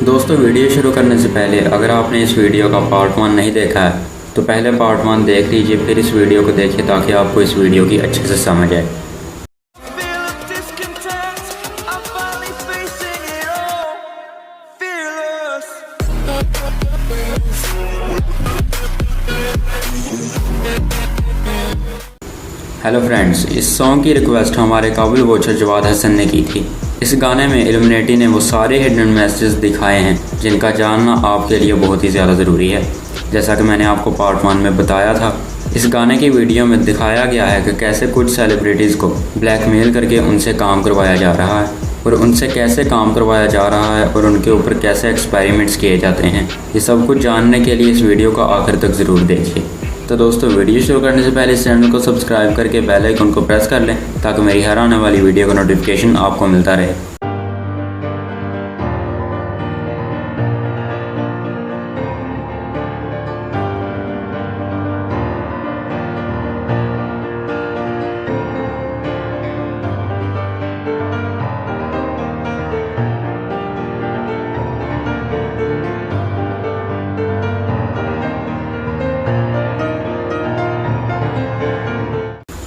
दोस्तों, वीडियो शुरू करने से पहले अगर आपने इस वीडियो का पार्ट 1 नहीं देखा है तो पहले पार्ट 1 देख लीजिए, फिर इस वीडियो को देखिए ताकि आपको इस वीडियो की अच्छे से समझ आए। हेलो फ्रेंड्स, इस सॉन्ग की रिक्वेस्ट हमारे काबिल वॉचर जवाद हसन ने की थी। इस गाने में इल्यूमिनेटी ने वो सारे हिडन मैसेज दिखाए हैं जिनका जानना आपके लिए बहुत ही ज़्यादा ज़रूरी है। जैसा कि मैंने आपको पार्ट 1 में बताया था, इस गाने की वीडियो में दिखाया गया है कि कैसे कुछ सेलिब्रिटीज़ को ब्लैकमेल करके उनसे काम करवाया जा रहा है और उनसे कैसे काम करवाया जा रहा है और उनके ऊपर कैसे एक्सपेरिमेंट्स किए जाते हैं। ये सब कुछ जानने के लिए इस वीडियो को आखिर तक ज़रूर देखिए। तो दोस्तों, वीडियो शुरू करने से पहले इस चैनल को सब्सक्राइब करके बेल आइकन को प्रेस कर लें ताकि मेरी हर आने वाली वीडियो का नोटिफिकेशन आपको मिलता रहे।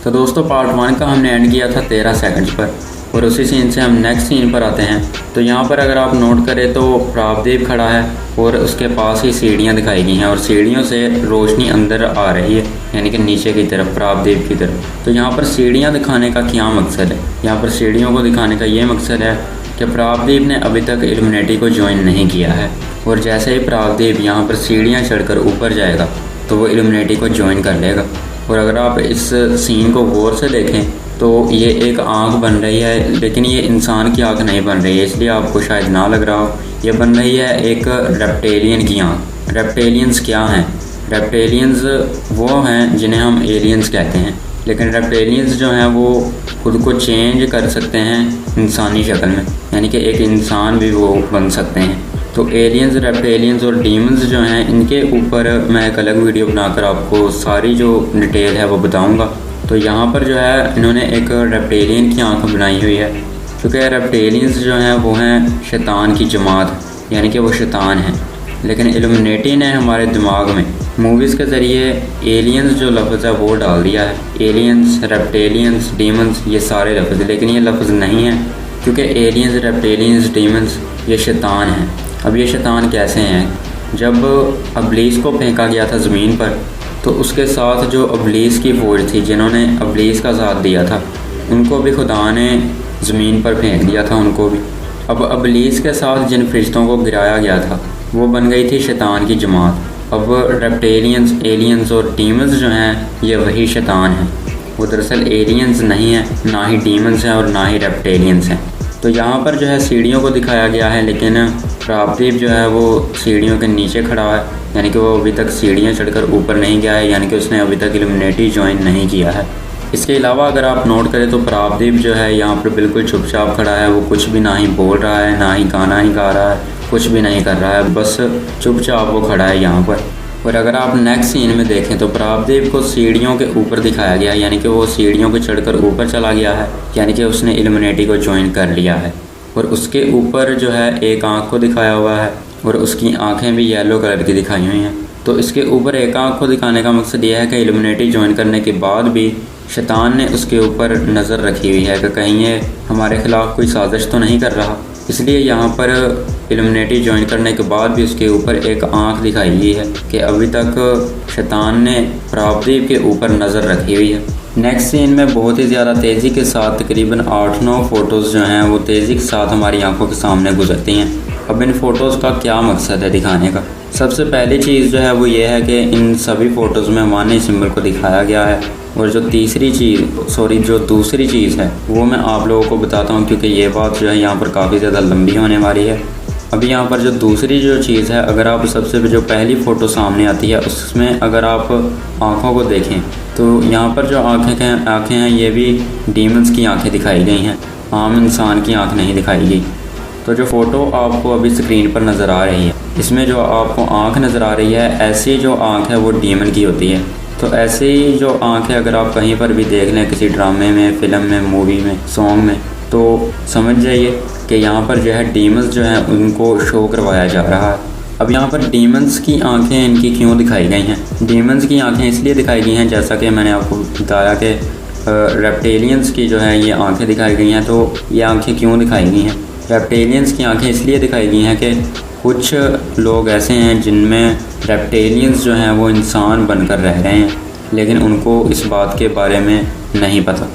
तो दोस्तों, पार्ट 1 का हमने एंड किया था 13 सेकंड्स पर और उसी सीन से हम नेक्स्ट सीन पर आते हैं। तो यहाँ पर अगर आप नोट करें तो प्रावदीप खड़ा है और उसके पास ही सीढ़ियाँ दिखाई गई हैं और सीढ़ियों से रोशनी अंदर आ रही है, यानी कि नीचे की तरफ, प्रावदीप की तरफ। तो यहाँ पर सीढ़ियाँ दिखाने का क्या मकसद है? यहाँ पर सीढ़ियों को दिखाने का ये मकसद है कि प्रावदीप ने अभी तक इल्यूमिनेटी को ज्वाइन नहीं किया है और जैसे ही प्रावदीप यहाँ पर सीढ़ियाँ चढ़कर ऊपर जाएगा तो वो इल्यूमिनेटी को ज्वाइन कर लेगा। और अगर आप इस सीन को गौर से देखें तो ये एक आँख बन रही है, लेकिन ये इंसान की आँख नहीं बन रही है, इसलिए आपको शायद ना लग रहा हो। ये बन रही है एक रेप्टेलियन की आँख। रेप्टेलियंस क्या हैं? रेप्टेलियंस वो हैं जिन्हें हम एलियंस कहते हैं, लेकिन रेप्टेलियंस जो हैं वो खुद को चेंज कर सकते हैं इंसानी शक्ल में, यानी कि एक इंसान भी वो बन सकते हैं। तो एलियंस, रेप्टेलियंस और डीमंस जो हैं, इनके ऊपर मैं एक अलग वीडियो बनाकर आपको सारी जो डिटेल है वो बताऊंगा। तो यहाँ पर जो है इन्होंने एक रेप्टेलियन की आंख बनाई हुई है, क्योंकि रेप्टेलियंस जो हैं वो हैं शैतान की जमात, यानी कि वो शैतान हैं। लेकिन इल्यूमिनेटी ने हमारे दिमाग में मूवीज़ के ज़रिए एलियंस जो लफ्ज़ है वो डाल दिया है। एलियंस, रेप्टेलियंस, डीमंस, ये सारे लफ्ज़, लेकिन ये लफ्ज़ नहीं है, क्योंकि एलियंस, रेप्टेलियंस, डीमंस ये शैतान हैं। अब ये शैतान कैसे हैं? जब अबलीस को फेंका गया था ज़मीन पर, तो उसके साथ जो अबलीस की फौज थी जिन्होंने अबलीस का साथ दिया था, उनको भी खुदा ने ज़मीन पर फेंक दिया था, उनको भी। अब अबलीस के साथ जिन फरिश्तों को गिराया गया था वो बन गई थी शैतान की जमात। अब रेप्टेलियंस, एलियंस और डीमंस जो हैं ये वही शैतान हैं। वो दरअसल एलियंस नहीं हैं, ना ही डीमंस हैं और ना ही रेप्टेलियंस हैं। तो यहाँ पर जो है सीढ़ियों को दिखाया गया है, लेकिन प्रावदीप जो है वो सीढ़ियों के नीचे खड़ा है, यानी कि वो अभी तक सीढ़ियाँ चढ़कर ऊपर नहीं गया है, यानी कि उसने अभी तक इल्यूमिनेटी ज्वाइन नहीं किया है। इसके अलावा अगर आप नोट करें तो प्रावदीप जो है यहाँ पर बिल्कुल चुपचाप खड़ा है। वो कुछ भी ना ही बोल रहा है, ना ही गाना ही गा रहा है, कुछ भी नहीं कर रहा है, बस चुपचाप वो खड़ा है यहाँ पर। और अगर आप नेक्स्ट सीन में देखें तो प्रावदीप को सीढ़ियों के ऊपर दिखाया गया, यानी कि वो सीढ़ियों को चढ़कर ऊपर चला गया है, यानी कि उसने इल्यूमिनेटी को ज्वाइन कर लिया है। और उसके ऊपर जो है एक आँख को दिखाया हुआ है और उसकी आँखें भी येलो कलर की दिखाई हुई हैं। तो इसके ऊपर एक आँख को दिखाने का मकसद यह है कि इल्यूमिनेटी ज्वाइन करने के बाद भी शैतान ने उसके ऊपर नज़र रखी हुई है कि कहीं ये हमारे ख़िलाफ़ कोई साजिश तो नहीं कर रहा। इसलिए यहाँ पर इल्यूमिनेटी ज्वाइन करने के बाद भी उसके ऊपर एक आँख दिखाई गई है कि अभी तक शैतान ने प्रावदीप के ऊपर नज़र रखी हुई है। नेक्स्ट सीन में बहुत ही ज़्यादा तेज़ी के साथ तकरीबन 8-9 फ़ोटोज़ जो हैं वो तेज़ी के साथ हमारी आंखों के सामने गुजरती हैं। अब इन फ़ोटोज़ का क्या मकसद है दिखाने का? सबसे पहली चीज़ जो है वो ये है कि इन सभी फ़ोटोज़ में मानी सिंबल को दिखाया गया है। और जो दूसरी चीज़ है वो मैं आप लोगों को बताता हूँ, क्योंकि ये बात जो है यहाँ पर काफ़ी ज़्यादा लंबी होने वाली है। अभी यहाँ पर जो दूसरी जो चीज़ है, अगर आप सबसे जो पहली फ़ोटो सामने आती है उसमें अगर आप आँखों को देखें तो यहाँ पर जो आँखें हैं ये भी डीमंस की आँखें दिखाई गई हैं, आम इंसान की आँख नहीं दिखाई गई। तो जो फ़ोटो आपको अभी स्क्रीन पर नज़र आ रही है, इसमें जो आपको आँख नज़र आ रही है, ऐसी जो आँख है वो डीमन की होती है। तो ऐसे ही जो आँखें अगर आप कहीं पर भी देख लें, किसी ड्रामे में, फ़िल्म में, मूवी में, सॉन्ग में, तो समझ जाइए कि यहाँ पर जो है डीमंस जो हैं उनको शो करवाया जा रहा है। अब यहाँ पर डीमंस की आंखें इनकी क्यों दिखाई गई हैं? डीमंस की आंखें इसलिए दिखाई गई हैं, जैसा कि मैंने आपको बताया कि रेप्टेलियंस की जो है ये आंखें दिखाई गई हैं। तो ये आंखें क्यों दिखाई गई हैं? रेप्टेलियंस की आंखें इसलिए दिखाई गई हैं कि कुछ लोग ऐसे हैं जिनमें रेप्टेलियंस जो हैं वो इंसान बनकर रह रहे हैं, लेकिन उनको इस बात के बारे में नहीं पता।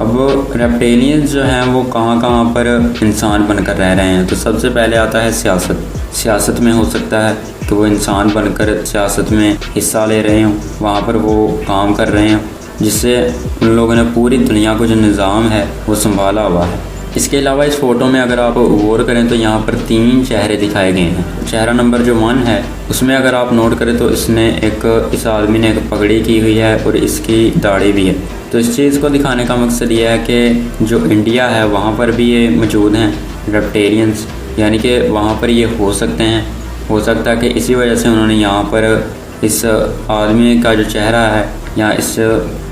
अब रेप्टेलियंस जो हैं वो कहाँ कहाँ पर इंसान बनकर रह रहे हैं? तो सबसे पहले आता है सियासत में हो सकता है कि वो इंसान बनकर सियासत में हिस्सा ले रहे हों, वहाँ पर वो काम कर रहे हों, जिससे उन लोगों ने पूरी दुनिया को जो निज़ाम है वो संभाला हुआ है। इसके अलावा इस फ़ोटो में अगर आप गौर करें तो यहाँ पर 3 चेहरे दिखाए गए हैं। चेहरा नंबर जो 1 है उसमें अगर आप नोट करें तो इस आदमी ने एक पगड़ी की हुई है और इसकी दाढ़ी भी है। तो इस चीज़ को दिखाने का मकसद ये है कि जो इंडिया है वहाँ पर भी ये मौजूद हैं रेप्टेलियंस, यानी कि वहाँ पर ये हो सकते हैं। हो सकता है कि इसी वजह से उन्होंने यहाँ पर इस आदमी का जो चेहरा है या इस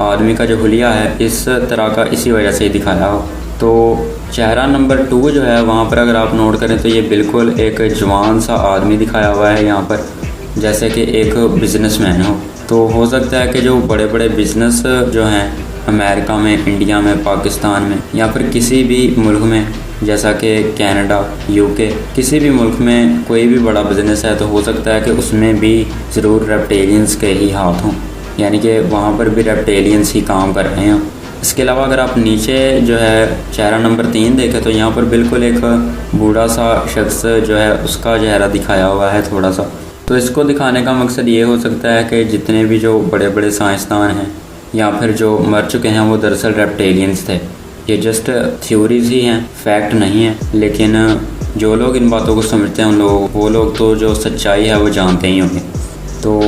आदमी का जो हुलिया है इस तरह का इसी वजह से ही दिखाया हो। तो चेहरा नंबर 2 जो है वहाँ पर अगर आप नोट करें तो ये बिल्कुल एक जवान सा आदमी दिखाया हुआ है यहाँ पर, जैसे कि एक बिजनेसमैन हो। तो हो सकता है कि जो बड़े बड़े बिज़नेस जो हैं अमेरिका में, इंडिया में, पाकिस्तान में या फिर किसी भी मुल्क में, जैसा कि कनाडा, यूके, किसी भी मुल्क में कोई भी बड़ा बिज़नेस है तो हो सकता है कि उसमें भी ज़रूर रेप्टेलियंस के ही हाथ हों, यानी कि वहाँ पर भी रेप्टेलियंस ही काम कर रहे हैं। इसके अलावा अगर आप नीचे जो है चेहरा नंबर 3 देखें तो यहाँ पर बिल्कुल एक बूढ़ा सा शख्स जो है उसका चेहरा दिखाया हुआ है थोड़ा सा। तो इसको दिखाने का मकसद ये हो सकता है कि जितने भी जो बड़े बड़े साइंसदान हैं या फिर जो मर चुके हैं वो दरअसल रेप्टेलियंस थे। ये जस्ट थ्योरीज ही हैं, फैक्ट नहीं है, लेकिन जो लोग इन बातों को समझते हैं वो लोग तो जो सच्चाई है वो जानते ही होंगे। तो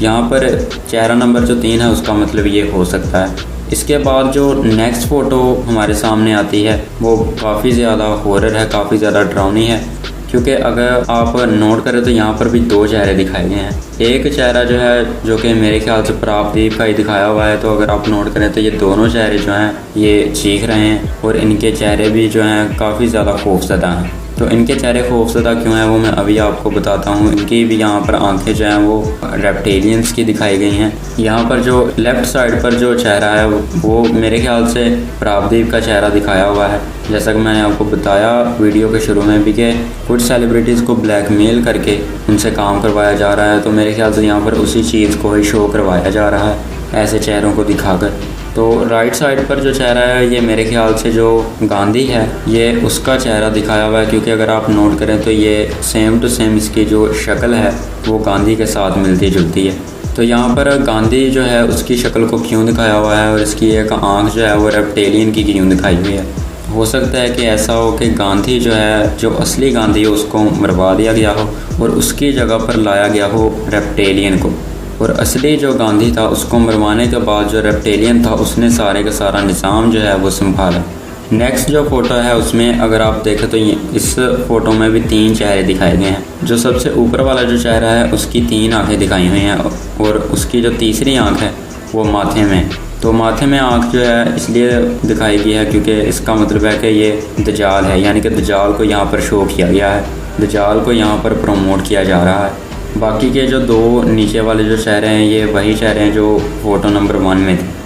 यहाँ पर चेहरा नंबर जो 3 है उसका मतलब ये हो सकता है। इसके बाद जो नेक्स्ट फ़ोटो हमारे सामने आती है वो काफ़ी ज़्यादा हॉरर है, काफ़ी ज़्यादा डरावनी है, क्योंकि अगर आप नोट करें तो यहाँ पर भी 2 चेहरे दिखाए गए हैं। एक चेहरा जो है जो कि मेरे ख्याल से प्रापदीप का ही दिखाया हुआ है। तो अगर आप नोट करें तो ये दोनों चेहरे जो हैं ये चीख रहे हैं और इनके चेहरे भी जो हैं काफ़ी ज़्यादा खौफज़दा हैं। तो इनके चेहरे खौफज़दा क्यों हैं वो मैं अभी आपको बताता हूँ। इनकी भी यहाँ पर आंखें जो हैं वो रेप्टेलियंस की दिखाई गई हैं। यहाँ पर जो लेफ़्ट साइड पर जो चेहरा है वो मेरे ख्याल से प्रापदीप का चेहरा दिखाया हुआ है। जैसा कि मैंने आपको बताया वीडियो के शुरू में भी कि कुछ सेलिब्रिटीज़ को ब्लैकमेल करके उनसे काम करवाया जा रहा है। तो मेरे ख्याल से यहाँ पर उसी चीज़ को ही शो करवाया जा रहा है ऐसे चेहरों को दिखाकर। तो राइट साइड पर जो चेहरा है ये मेरे ख्याल से जो गांधी है ये उसका चेहरा दिखाया हुआ है, क्योंकि अगर आप नोट करें तो ये सेम टू सेम इसकी जो शक्ल है वो गांधी के साथ मिलती जुलती है। तो यहाँ पर गांधी जो है उसकी शक्ल को क्यों दिखाया हुआ है और इसकी एक आँख जो है वो रेप्टेलियन की क्यों दिखाई हुई है? हो सकता है कि ऐसा हो कि गांधी जो है जो असली गांधी है उसको मरवा दिया गया हो और उसकी जगह पर लाया गया हो रेप्टेलियन को, और असली जो गांधी था उसको मरवाने के बाद जो रेप्टेलियन था उसने सारे का सारा निज़ाम जो है वो संभाला। नेक्स्ट जो फ़ोटो है उसमें अगर आप देखें तो इस फ़ोटो में भी 3 चेहरे दिखाए गए हैं। जो सबसे ऊपर वाला जो चेहरा है उसकी 3 आँखें दिखाई हुई हैं और उसकी जो तीसरी आँख है वो माथे में। तो माथे में आँख जो है इसलिए दिखाई गई है क्योंकि इसका मतलब है कि ये दज्जाल है, यानी कि दज्जाल को यहाँ पर शो किया गया है, दज्जाल को यहाँ पर प्रमोट किया जा रहा है। बाकी के जो 2 नीचे वाले जो चेहरे हैं ये वही चेहरे हैं जो फ़ोटो नंबर 1 में थे।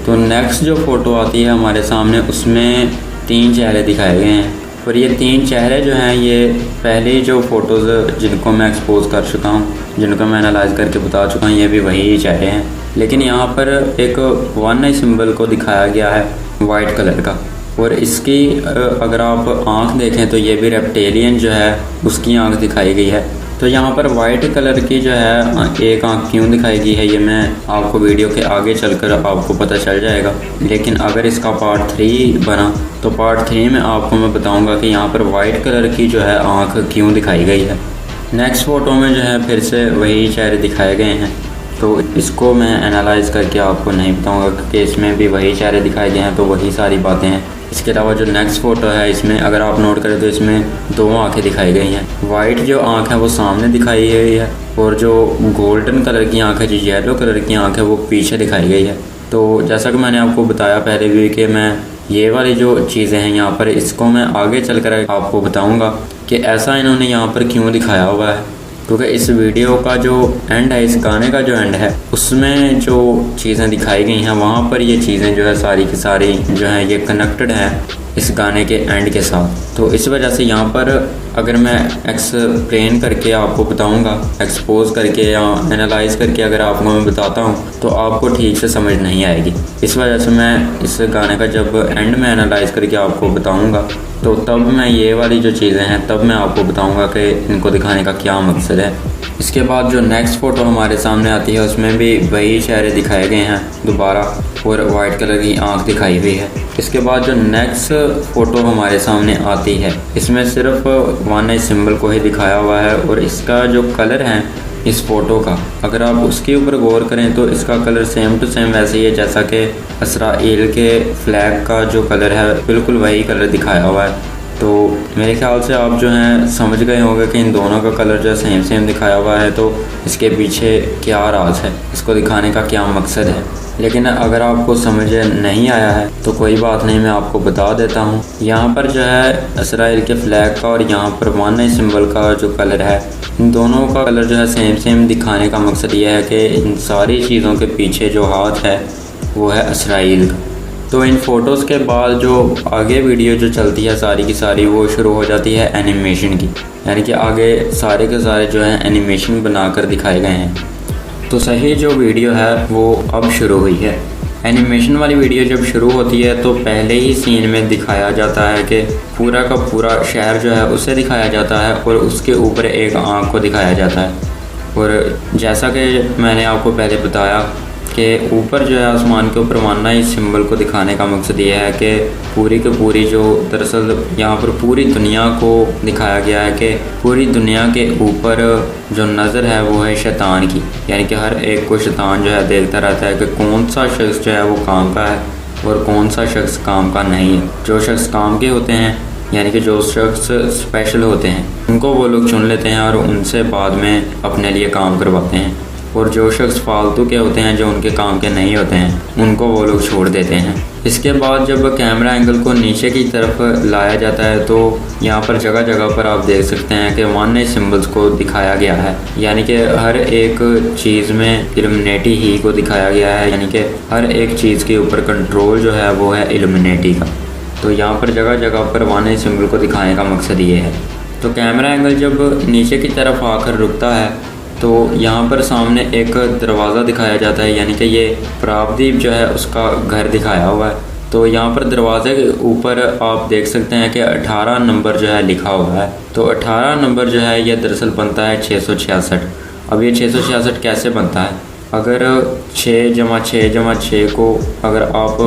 तो नेक्स्ट जो फ़ोटो आती है हमारे सामने उसमें 3 चेहरे दिखाए गए हैं और ये 3 चेहरे जो हैं ये पहले जो फ़ोटोज़ जिनको मैं एक्सपोज कर चुका हूँ, जिनको मैं एनालाइज करके बता चुका हूँ, ये भी वही चेहरे हैं। लेकिन यहाँ पर एक 1 आई सिंबल को दिखाया गया है वाइट कलर का, और इसकी अगर आप आँख देखें तो ये भी रेप्टेलियन जो है उसकी आँख दिखाई गई है। तो यहाँ पर वाइट कलर की जो है एक आँख क्यों दिखाई गई है ये मैं आपको वीडियो के आगे चलकर आपको पता चल जाएगा। लेकिन अगर इसका पार्ट 3 बना तो पार्ट 3 में आपको मैं बताऊँगा कि यहाँ पर वाइट कलर की जो है आँख क्यों दिखाई गई है। नेक्स्ट फ़ोटो में जो है फिर से वही चेहरे दिखाए गए हैं, तो इसको मैं एनालाइज़ करके आपको नहीं बताऊँगा कि इसमें भी वही चेहरे दिखाए गए हैं, तो वही सारी बातें हैं। इसके अलावा जो नेक्स्ट फ़ोटो है इसमें अगर आप नोट करें तो इसमें 2 आँखें दिखाई गई हैं। वाइट जो आँख है वो सामने दिखाई गई है और जो गोल्डन कलर की आँख है, जो येलो कलर की आँख है वो पीछे दिखाई गई है। तो जैसा कि मैंने आपको बताया पहले भी कि मैं ये वाली जो चीज़ें हैं यहाँ पर, इसको मैं आगे चलकर आपको बताऊंगा कि ऐसा इन्होंने यहाँ पर क्यों दिखाया हुआ है, क्योंकि इस वीडियो का जो एंड है, इस गाने का जो एंड है, उसमें जो चीज़ें दिखाई गई हैं वहाँ पर ये चीज़ें जो है सारी की सारी जो हैं ये कनेक्टेड हैं इस गाने के एंड के साथ। तो इस वजह से यहाँ पर अगर मैं एक्सप्लेन करके आपको बताऊंगा, एक्सपोज करके या एनालाइज करके अगर आपको मैं बताता हूँ तो आपको ठीक से समझ नहीं आएगी। इस वजह से मैं इस गाने का जब एंड में एनालाइज करके आपको बताऊंगा तो तब मैं ये वाली जो चीज़ें हैं तब मैं आपको बताऊंगा कि इनको दिखाने का क्या मकसद है। इसके बाद जो नेक्स्ट फ़ोटो हमारे सामने आती है उसमें भी वही चेहरे दिखाए गए हैं दोबारा, और वाइट कलर की आंख दिखाई हुई है। इसके बाद जो नेक्स्ट फ़ोटो हमारे सामने आती है इसमें सिर्फ वन आई सिंबल को ही दिखाया हुआ है, और इसका जो कलर है इस फ़ोटो का, अगर आप उसके ऊपर गौर करें तो इसका कलर सेम टू सेम वैसे ही है जैसा कि इसराइल के फ्लैग का जो कलर है बिल्कुल वही कलर दिखाया हुआ है। तो मेरे ख्याल से आप जो हैं समझ गए होंगे कि इन दोनों का कलर जो सेम सेम दिखाया हुआ है, तो इसके पीछे क्या राज है, इसको दिखाने का क्या मकसद है। लेकिन अगर आपको समझ नहीं आया है तो कोई बात नहीं, मैं आपको बता देता हूँ। यहाँ पर जो है इसराइल के फ्लैग का और यहाँ पर वन आई सिंबल का जो कलर है, इन दोनों का कलर जो है सेम सेम दिखाने का मकसद ये है कि इन सारी चीज़ों के पीछे जो हाथ है वो है इसराइल का। तो इन फ़ोटोज़ के बाद जो आगे वीडियो जो चलती है सारी की सारी वो शुरू हो जाती है एनिमेशन की, यानी कि आगे सारे के सारे जो है एनिमेशन बनाकर दिखाए गए हैं। तो सही जो वीडियो है वो अब शुरू हुई है। एनिमेशन वाली वीडियो जब शुरू होती है तो पहले ही सीन में दिखाया जाता है कि पूरा का पूरा शहर जो है उसे दिखाया जाता है और उसके ऊपर एक आँख को दिखाया जाता है। और जैसा कि मैंने आपको पहले बताया कि ऊपर जो है आसमान के ऊपर मानना इस सिंबल को दिखाने का मकसद ये है कि पूरी की पूरी जो दरअसल यहाँ पर पूरी दुनिया को दिखाया गया है कि पूरी दुनिया के ऊपर जो नज़र है वो है शैतान की, यानी कि हर एक को शैतान जो है देखता रहता है कि कौन सा शख्स जो है वो काम का है और कौन सा शख्स काम का नहीं है। जो शख्स काम के होते हैं यानी कि जो शख्स स्पेशल होते हैं उनको वो लोग चुन लेते हैं और उनसे बाद में अपने लिए काम करवाते हैं, और जो शख्स फालतू के होते हैं जो उनके काम के नहीं होते हैं उनको वो लोग छोड़ देते हैं। इसके बाद जब कैमरा एंगल को नीचे की तरफ लाया जाता है तो यहाँ पर जगह जगह पर आप देख सकते हैं कि वन आई सिंबल्स को दिखाया गया है, यानी कि हर एक चीज़ में इल्यूमिनेटी ही को दिखाया गया है, यानी कि हर एक चीज़ के ऊपर कंट्रोल जो है वो है इल्यूमिनेटी का। तो यहाँ पर जगह जगह पर वन आई सिंबल को दिखाने का मकसद ये है। तो कैमरा एंगल जब नीचे की तरफ आकर रुकता है तो यहाँ पर सामने एक दरवाज़ा दिखाया जाता है, यानी कि ये प्रापदीप जो है उसका घर दिखाया हुआ है। तो यहाँ पर दरवाज़े के ऊपर आप देख सकते हैं कि 18 नंबर जो है लिखा हुआ है। तो 18 नंबर जो है ये दरअसल बनता है 666। अब ये 666 कैसे बनता है, अगर 6 जमा 6 जमा 6 को अगर आप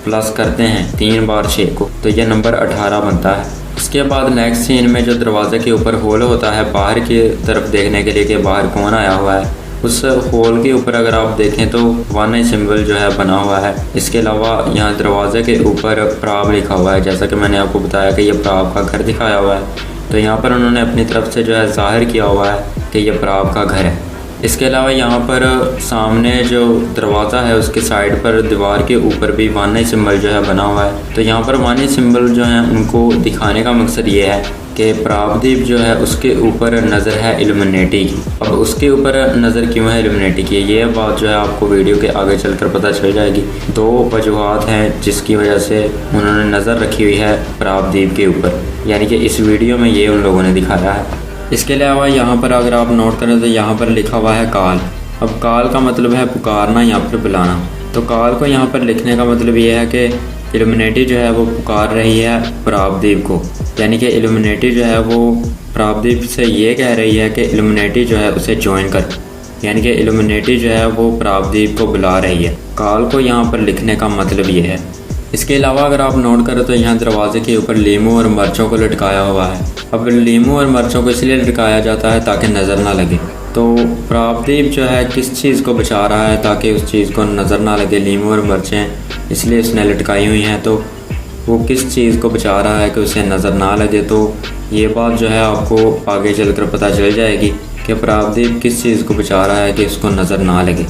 प्लस करते हैं 3 बार 6 को तो ये नंबर 18 बनता है। इसके बाद नेक्स्ट सीन में जो दरवाज़े के ऊपर होल होता है बाहर की तरफ देखने के लिए कि बाहर कौन आया हुआ है, उस होल के ऊपर अगर आप देखें तो वन आई सिंबल जो है बना हुआ है। इसके अलावा यहाँ दरवाज़े के ऊपर प्राब लिखा हुआ है, जैसा कि मैंने आपको बताया कि ये प्राब का घर दिखाया हुआ है। तो यहाँ पर उन्होंने अपनी तरफ से जो है ज़ाहिर किया हुआ है कि ये प्राब का घर है। इसके अलावा यहाँ पर सामने जो दरवाज़ा है उसके साइड पर दीवार के ऊपर भी वन आई सिंबल जो है बना हुआ है। तो यहाँ पर वन आई सिंबल जो है उनको दिखाने का मकसद ये है कि प्रापदीप जो है उसके ऊपर नज़र है इल्यूमिनेटी की। अब उसके ऊपर नज़र क्यों है इल्यूमिनेटी की, ये बात जो है आपको वीडियो के आगे चलकर पता चल जाएगी। 2 वजूहात हैं जिसकी वजह से उन्होंने नज़र रखी हुई है प्रापदीप के ऊपर, यानी कि इस वीडियो में ये उन लोगों ने दिखाया है। इसके अलावा यहाँ पर अगर आप नोट करें तो यहाँ पर लिखा हुआ है काल। अब काल का मतलब है पुकारना या फिर बुलाना। तो काल को यहाँ पर लिखने का मतलब ये है कि इल्यूमिनेटी जो है वो पुकार रही है प्रापदीप को, यानी कि इल्यूमिनेटी जो है वो प्रापदीप से ये कह रही है कि इल्यूमिनेटी जो है उसे ज्वाइन कर, यानी कि इल्यूमिनेटी जो है वो प्रापदीप को बुला रही है। काल को यहाँ पर लिखने का मतलब ये है। इसके अलावा अगर आप नोट करें तो यहाँ दरवाजे के ऊपर लीमू और मिर्चों को लटकाया हुआ है। अब लीमू और मिर्चों को इसलिए लटकाया जाता है ताकि नज़र ना लगे। तो प्रापदीप जो है किस चीज़ को बचा रहा है ताकि उस चीज़ को नज़र ना लगे, लीमू और मिर्चें इसलिए उसने लटकाई हुई हैं। तो वो किस चीज़ को बचा रहा है कि उसे नज़र ना लगे, तो ये बात जो है आपको आगे चलकर पता चल जाएगी कि प्रापदीप किस चीज़ को बचा रहा है कि उसको नज़र ना लगे।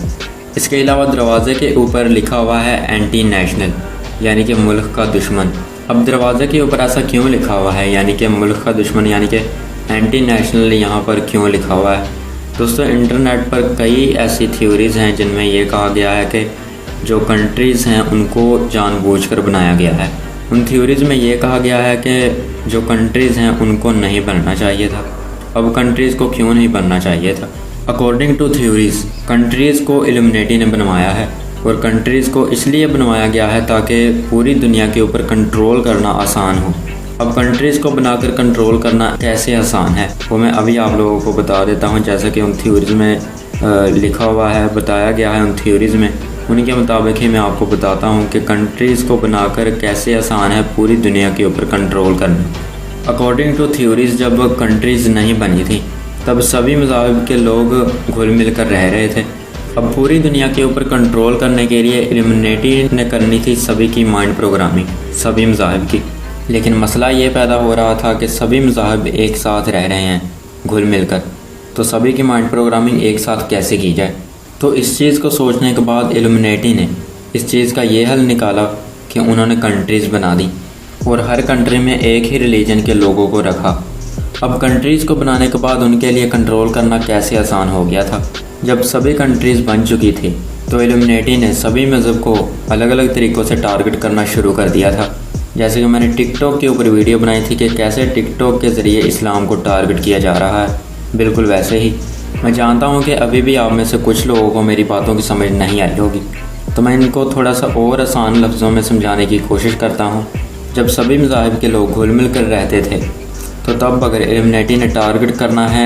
इसके अलावा दरवाजे के ऊपर लिखा हुआ है एंटी नेशनल। यानी कि मुल्क का दुश्मन। अब दरवाज़े के ऊपर ऐसा क्यों लिखा हुआ है, यानी कि मुल्क का दुश्मन, यानी कि एंटी नेशनल यहाँ पर क्यों लिखा हुआ है? दोस्तों, इंटरनेट पर कई ऐसी थ्योरीज़ हैं जिनमें ये कहा गया है कि जो कंट्रीज़ हैं उनको जानबूझकर बनाया गया है। उन थ्योरीज़ में ये कहा गया है कि जो कंट्रीज़ हैं उनको नहीं बनना चाहिए था। अब कंट्रीज़ को क्यों नहीं बनना चाहिए था? अकॉर्डिंग टू थ्योरीज़, कंट्रीज़ को इल्यूमिनेटी ने बनवाया है और कंट्रीज़ को इसलिए बनवाया गया है ताकि पूरी दुनिया के ऊपर कंट्रोल करना आसान हो। अब कंट्रीज़ को बनाकर कंट्रोल करना कैसे आसान है वो मैं अभी आप लोगों को बता देता हूँ। जैसा कि उन थ्योरीज़ में लिखा हुआ है, बताया गया है उन थ्योरीज़ में, उन्हीं के मुताबिक ही मैं आपको बताता हूँ कि कंट्रीज़ को बनाकर कैसे आसान है पूरी दुनिया के ऊपर कंट्रोल करना। अकॉर्डिंग टू थ्योरीज़, जब कंट्रीज़ नहीं बनी थी तब सभी मज़ाहिब के लोग घुल मिल कर रह रहे थे। अब पूरी दुनिया के ऊपर कंट्रोल करने के लिए इल्यूमिनेटी ने करनी थी सभी की माइंड प्रोग्रामिंग, सभी मज़ाहिब की। लेकिन मसला ये पैदा हो रहा था कि सभी मज़ाहिब एक साथ रह रहे हैं घुल मिल कर, तो सभी की माइंड प्रोग्रामिंग एक साथ कैसे की जाए? तो इस चीज़ को सोचने के बाद इल्यूमिनेटी ने इस चीज़ का ये हल निकाला कि उन्होंने कंट्रीज़ बना दी और हर कंट्री में एक ही रिलीजन के लोगों को रखा। अब कंट्रीज़ को बनाने के बाद उनके लिए कंट्रोल करना कैसे आसान हो गया था। जब सभी कंट्रीज़ बन चुकी थी तो इल्यूमिनेटी ने सभी मज़हब को अलग अलग तरीक़ों से टारगेट करना शुरू कर दिया था। जैसे कि मैंने टिकटॉक के ऊपर वीडियो बनाई थी कि कैसे टिकटॉक के ज़रिए इस्लाम को टारगेट किया जा रहा है, बिल्कुल वैसे ही। मैं जानता हूँ कि अभी भी आप में से कुछ लोगों को मेरी बातों की समझ नहीं आई होगी, तो मैं इनको थोड़ा सा और आसान लफ्ज़ों में समझाने की कोशिश करता हूँ। जब सभी मज़ाहिब के लोग घुल मिल कर रहते थे तो तब अगर इल्यूमिनेटी ने टारगेट करना है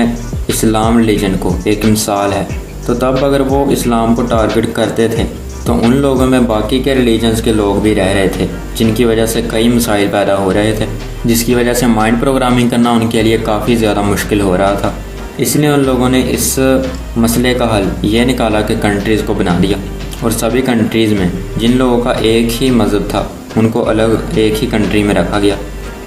इस्लाम रिलीजन को, एक मिसाल है, तो तब अगर वो इस्लाम को टारगेट करते थे तो उन लोगों में बाकी के रिलीजन्स के लोग भी रह रहे थे, जिनकी वजह से कई मसाइल पैदा हो रहे थे, जिसकी वजह से माइंड प्रोग्रामिंग करना उनके लिए काफ़ी ज़्यादा मुश्किल हो रहा था। इसलिए उन लोगों ने इस मसले का हल ये निकाला कि कंट्रीज़ को बना दिया और सभी कंट्रीज़ में जिन लोगों का एक ही मज़हब था उनको अलग एक ही कंट्री में रखा गया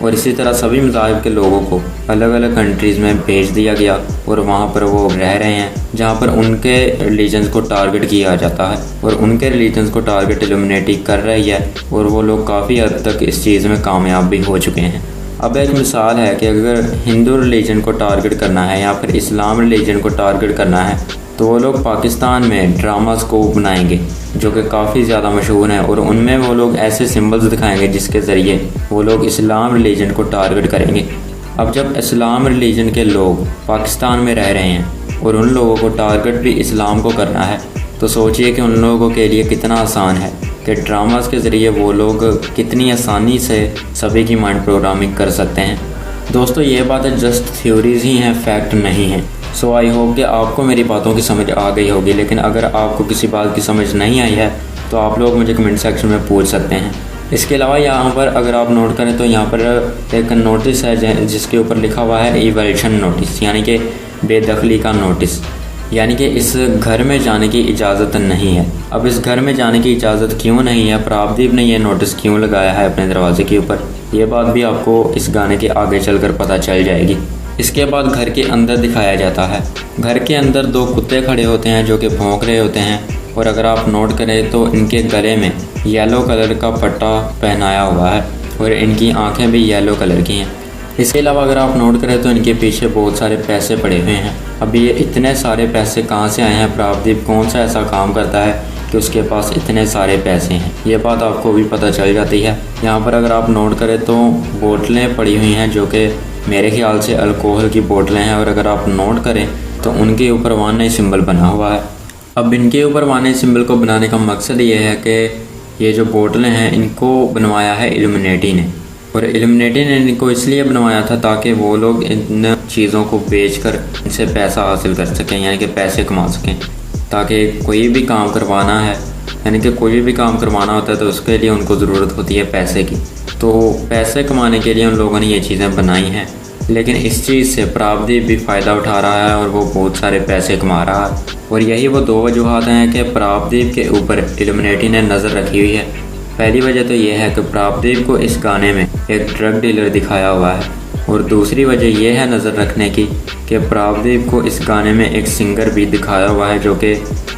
और इसी तरह सभी मज़ाहिब के लोगों को अलग अलग कंट्रीज़ में भेज दिया गया और वहाँ पर वो रह रहे हैं जहाँ पर उनके रिलीजन्स को टारगेट किया जाता है और उनके रिलीजन्स को टारगेट इल्यूमिनेटी कर रही है और वो लोग काफ़ी हद तक इस चीज़ में कामयाब भी हो चुके हैं। अब एक मिसाल है कि अगर हिंदू रिलीजन को टारगेट करना है या फिर इस्लाम रिलीजन को टारगेट करना है तो वो लोग पाकिस्तान में ड्रामास को बनाएंगे जो कि काफ़ी ज़्यादा मशहूर हैं और उनमें वो लोग ऐसे सिंबल्स दिखाएंगे जिसके ज़रिए वो लोग इस्लाम रिलीजन को टारगेट करेंगे। अब जब इस्लाम रिलीजन के लोग पाकिस्तान में रह रहे हैं और उन लोगों को टारगेट भी इस्लाम को करना है तो सोचिए कि उन लोगों के लिए कितना आसान है कि ड्रामास के ज़रिए वो लोग कितनी आसानी से सभी की माइंड प्रोग्रामिंग कर सकते हैं। दोस्तों, ये बातें जस्ट थ्योरीज़ ही हैं, फैक्ट नहीं हैं। सो आई होप कि आपको मेरी बातों की समझ आ गई होगी, लेकिन अगर आपको किसी बात की समझ नहीं आई है तो आप लोग मुझे कमेंट सेक्शन में पूछ सकते हैं। इसके अलावा यहाँ पर अगर आप नोट करें तो यहाँ पर एक नोटिस है जिसके ऊपर लिखा हुआ है इवल्शन नोटिस, यानी कि बेदखली का नोटिस, यानी कि इस घर में जाने की इजाज़त नहीं है। अब इस घर में जाने की इजाज़त क्यों नहीं है, प्रापदीप ने यह नोटिस क्यों लगाया है अपने दरवाजे के ऊपर, ये बात भी आपको इस गाने के आगे चलकर पता चल जाएगी। इसके बाद घर के अंदर दिखाया जाता है। घर के अंदर दो कुत्ते खड़े होते हैं जो कि भौंक रहे होते हैं और अगर आप नोट करें तो इनके गले में येलो कलर का पट्टा पहनाया हुआ है और इनकी आंखें भी येलो कलर की हैं। इसके अलावा अगर आप नोट करें तो इनके पीछे बहुत सारे पैसे पड़े हुए हैं। अब ये इतने सारे पैसे कहाँ से आए हैं? प्रापदीप कौन सा ऐसा काम करता है कि उसके पास इतने सारे पैसे हैं? ये बात आपको भी पता चल जाती है। यहाँ पर अगर आप नोट करें तो बोतलें पड़ी हुई हैं जो कि मेरे ख्याल से अल्कोहल की बोतलें हैं और अगर आप नोट करें तो उनके ऊपर वाने सिंबल बना हुआ है। अब इनके ऊपर वाने सिंबल को बनाने का मकसद ये है कि ये जो बोतलें हैं इनको बनवाया है इल्यूमिनेटी ने और इल्यूमिनेटी ने इनको इसलिए बनवाया था ताकि वो लोग इन चीज़ों को बेचकर इनसे पैसा हासिल कर सकें, यानी कि पैसे कमा सकें, ताकि कोई भी काम करवाना है, यानी कि कोई भी काम करवाना होता है तो उसके लिए उनको ज़रूरत होती है पैसे की। तो पैसे कमाने के लिए उन लोगों ने ये चीज़ें बनाई हैं, लेकिन इस चीज़ से प्रापदीप भी फ़ायदा उठा रहा है और वो बहुत सारे पैसे कमा रहा है। और यही वो दो वजूहत हैं कि प्रापदीप के ऊपर इल्यूमिनेटी ने नज़र रखी हुई है। पहली वजह तो ये है कि प्रापदीप को इस गाने में एक ड्रग डीलर दिखाया हुआ है और दूसरी वजह यह है नज़र रखने की कि प्रापदीप को इस गाने में एक सिंगर भी दिखाया हुआ है जो कि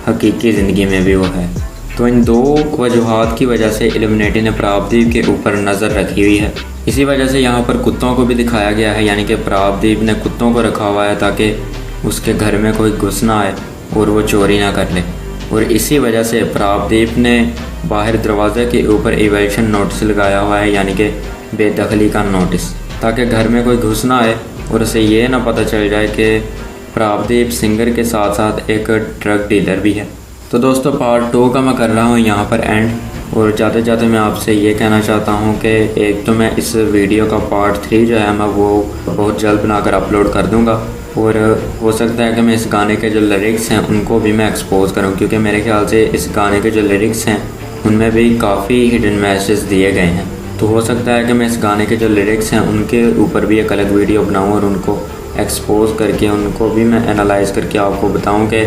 हकीकी ज़िंदगी में भी वो है। तो इन दो वजूहात की वजह से इल्यूमिनेटी ने प्रापदीप के ऊपर नज़र रखी हुई है। इसी वजह से यहाँ पर कुत्तों को भी दिखाया गया है, यानी कि प्रापदीप ने कुत्तों को रखा हुआ है ताकि उसके घर में कोई घुस ना आए और वो चोरी ना कर ले। और इसी वजह से प्रापदीप ने बाहर दरवाज़े के ऊपर इवैल्यूएशन नोटिस लगाया हुआ है, यानी कि बेदखली का नोटिस, ताकि घर में कोई घुस ना आए और उसे ये ना पता चल जाए कि प्रापदीप सिंगर के साथ साथ एक ड्रग डीलर भी है। तो दोस्तों पार्ट 2 का मैं कर रहा हूँ यहाँ पर एंड, और जाते जाते मैं आपसे ये कहना चाहता हूँ कि एक तो मैं इस वीडियो का पार्ट 3 जो है मैं वो बहुत जल्द बनाकर अपलोड कर दूँगा, और हो सकता है कि मैं इस गाने के जो लिरिक्स हैं उनको भी मैं एक्सपोज करूँ, क्योंकि मेरे ख्याल से इस गाने के जो लिरिक्स हैं उनमें भी काफ़ी हिडन मैसेज दिए गए हैं। तो हो सकता है कि मैं इस गाने के जो लिरिक्स हैं उनके ऊपर भी एक अलग वीडियो बनाऊँ और उनको एक्सपोज करके उनको भी मैं एनालाइज़ करके आपको बताऊँ कि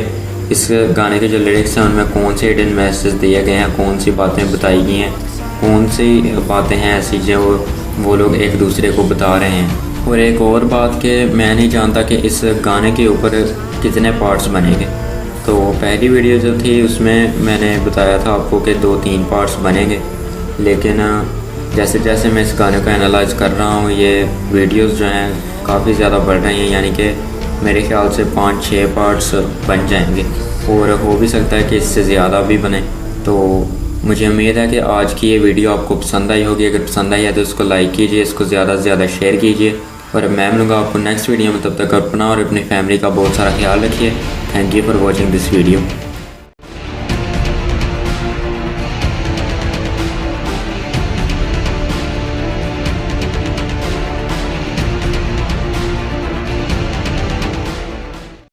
इस गाने के जो लिरिक्स हैं उनमें कौन से हिडन मैसेज दिए गए हैं, कौन सी बातें बताई गई हैं, कौन सी बातें हैं ऐसी जो वो लोग एक दूसरे को बता रहे हैं। और एक और बात कि मैं नहीं जानता कि इस गाने के ऊपर कितने पार्ट्स बनेंगे। तो पहली वीडियो जो थी उसमें मैंने बताया था आपको कि 2-3 पार्ट्स बनेंगे, लेकिन जैसे जैसे मैं इस गाने को एनालाइज कर रहा हूँ ये वीडियोस जो हैं काफ़ी ज़्यादा बढ़ रही हैं, यानी कि मेरे ख्याल से 5-6 पार्ट्स बन जाएंगे, और हो भी सकता है कि इससे ज़्यादा भी बने। तो मुझे उम्मीद है कि आज की ये वीडियो आपको पसंद आई होगी। अगर पसंद आई है तो इसको लाइक कीजिए, इसको ज़्यादा से ज़्यादा शेयर कीजिए, और मैं मिलूँगा आपको नेक्स्ट वीडियो में। तब तक अपना और अपनी फैमिली का बहुत सारा ख्याल रखिए। Thank you for watching this video.